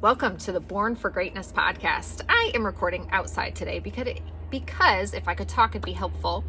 Welcome to the Born for Greatness podcast. I am recording outside today because if I could talk, it'd be helpful.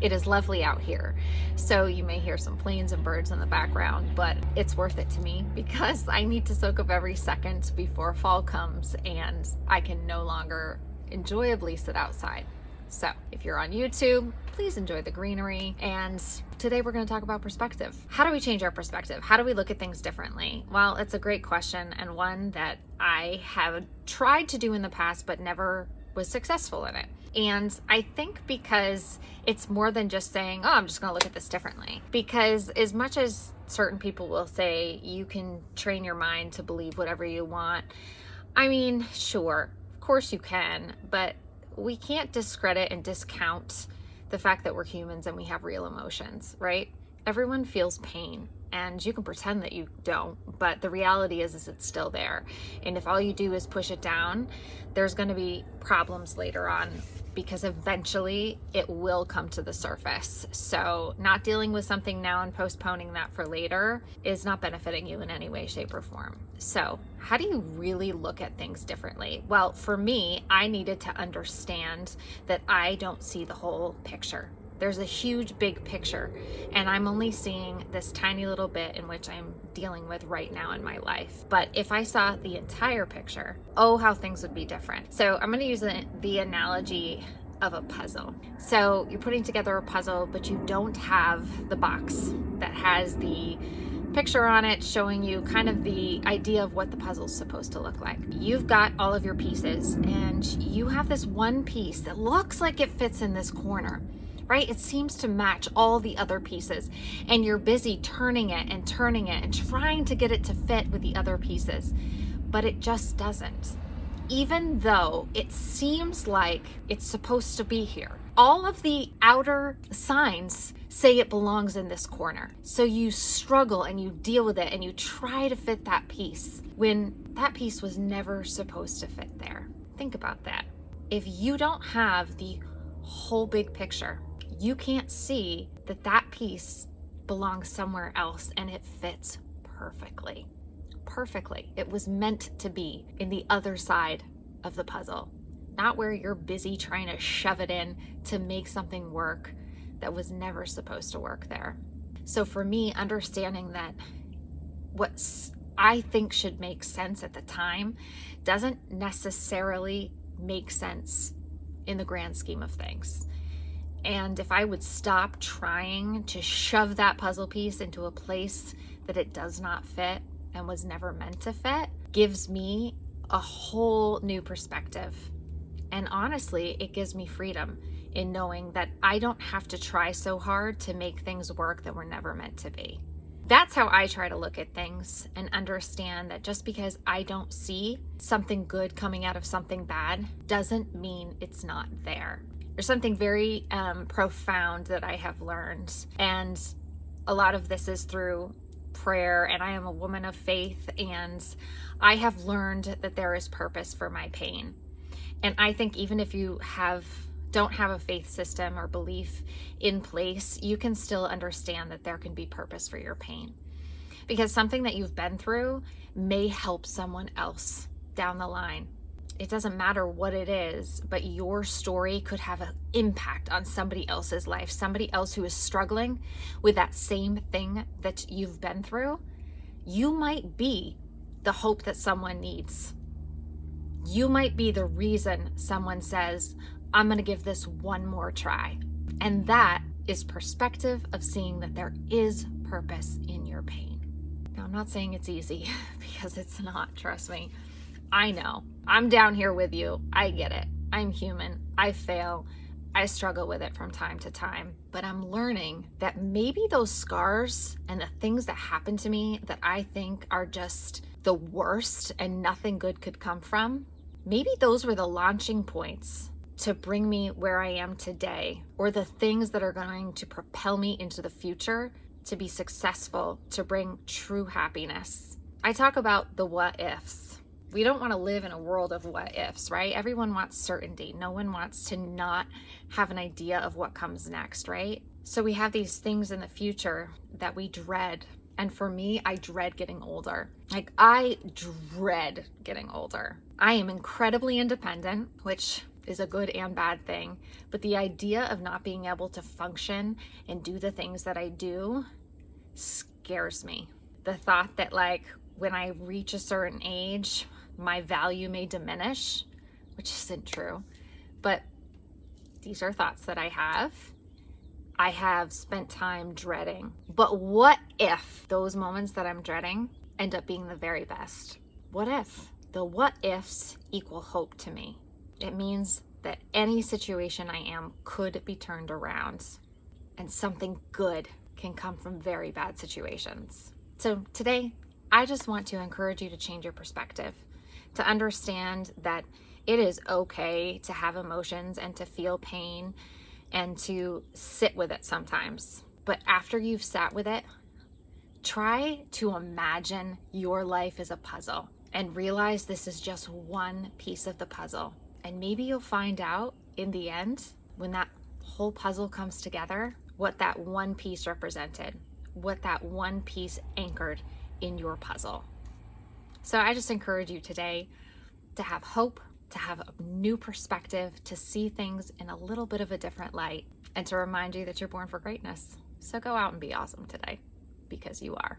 It is lovely out here. So you may hear some planes and birds in the background, but it's worth it to me because I need to soak up every second before fall comes and I can no longer enjoyably sit outside. So if you're on YouTube, please enjoy the greenery. And today we're going to talk about perspective. How do we change our perspective? How do we look at things differently? Well, it's a great question and one that I have tried to do in the past, but never was successful in it. And I think because it's more than just saying, oh, I'm just going to look at this differently. Because as much as certain people will say you can train your mind to believe whatever you want, I mean, sure, of course you can, but we can't discredit and discount the fact that we're humans and we have real emotions, right? Everyone feels pain and you can pretend that you don't, but the reality is it's still there. And if all you do is push it down, there's going to be problems later on because eventually it will come to the surface. So not dealing with something now and postponing that for later is not benefiting you in any way, shape, or form. So how do you really look at things differently? Well, for me, I needed to understand that I don't see the whole picture. There's a huge, big picture, and I'm only seeing this tiny little bit in which I'm dealing with right now in my life. But if I saw the entire picture, oh, how things would be different. So I'm going to use the analogy of a puzzle. So you're putting together a puzzle, but you don't have the box that has the picture on it showing you kind of the idea of what the puzzle's supposed to look like. You've got all of your pieces, and you have this one piece that looks like it fits in this corner. Right? It seems to match all the other pieces, and you're busy turning it and trying to get it to fit with the other pieces, but it just doesn't. Even though it seems like it's supposed to be here. All of the outer signs say it belongs in this corner. So you struggle and you deal with it and you try to fit that piece when that piece was never supposed to fit there. Think about that. If you don't have the whole big picture, you can't see that that piece belongs somewhere else and it fits perfectly. Perfectly. It was meant to be in the other side of the puzzle, not where you're busy trying to shove it in to make something work that was never supposed to work there. So for me, understanding that what I think should make sense at the time doesn't necessarily make sense in the grand scheme of things. And if I would stop trying to shove that puzzle piece into a place that it does not fit and was never meant to fit, gives me a whole new perspective. And honestly, it gives me freedom in knowing that I don't have to try so hard to make things work that were never meant to be. That's how I try to look at things and understand that just because I don't see something good coming out of something bad doesn't mean it's not there. There's something very profound that I have learned, and a lot of this is through prayer, and I am a woman of faith, and I have learned that there is purpose for my pain. And I think even if you don't have a faith system or belief in place, you can still understand that there can be purpose for your pain. Because something that you've been through may help someone else down the line. It doesn't matter what it is, but your story could have an impact on somebody else's life, somebody else who is struggling with that same thing that you've been through. You might be the hope that someone needs. You might be the reason someone says, I'm going to give this one more try. And that is perspective of seeing that there is purpose in your pain. Now, I'm not saying it's easy because it's not, trust me. I know. I'm down here with you. I get it. I'm human. I fail. I struggle with it from time to time. But I'm learning that maybe those scars and the things that happen to me that I think are just the worst and nothing good could come from, maybe those were the launching points to bring me where I am today, or the things that are going to propel me into the future to be successful, to bring true happiness. I talk about the what ifs. We don't want to live in a world of what ifs, right? Everyone wants certainty. No one wants to not have an idea of what comes next, right? So we have these things in the future that we dread, And for me, I dread getting older. Like, I dread getting older. I am incredibly independent, which is a good and bad thing. But the idea of not being able to function and do the things that I do scares me. The thought that, like, when I reach a certain age, my value may diminish, which isn't true. But these are thoughts that I have spent time dreading. But what if those moments that I'm dreading end up being the very best? What if? The what ifs equal hope to me. It means that any situation I am could be turned around, and something good can come from very bad situations. So today, I just want to encourage you to change your perspective, to understand that it is okay to have emotions and to feel pain and to sit with it sometimes. But after you've sat with it, try to imagine your life as a puzzle and realize this is just one piece of the puzzle. And maybe you'll find out in the end, when that whole puzzle comes together, what that one piece represented, what that one piece anchored in your puzzle. So I just encourage you today to have hope, to have a new perspective, to see things in a little bit of a different light, and to remind you that you're born for greatness. So go out and be awesome today, because you are.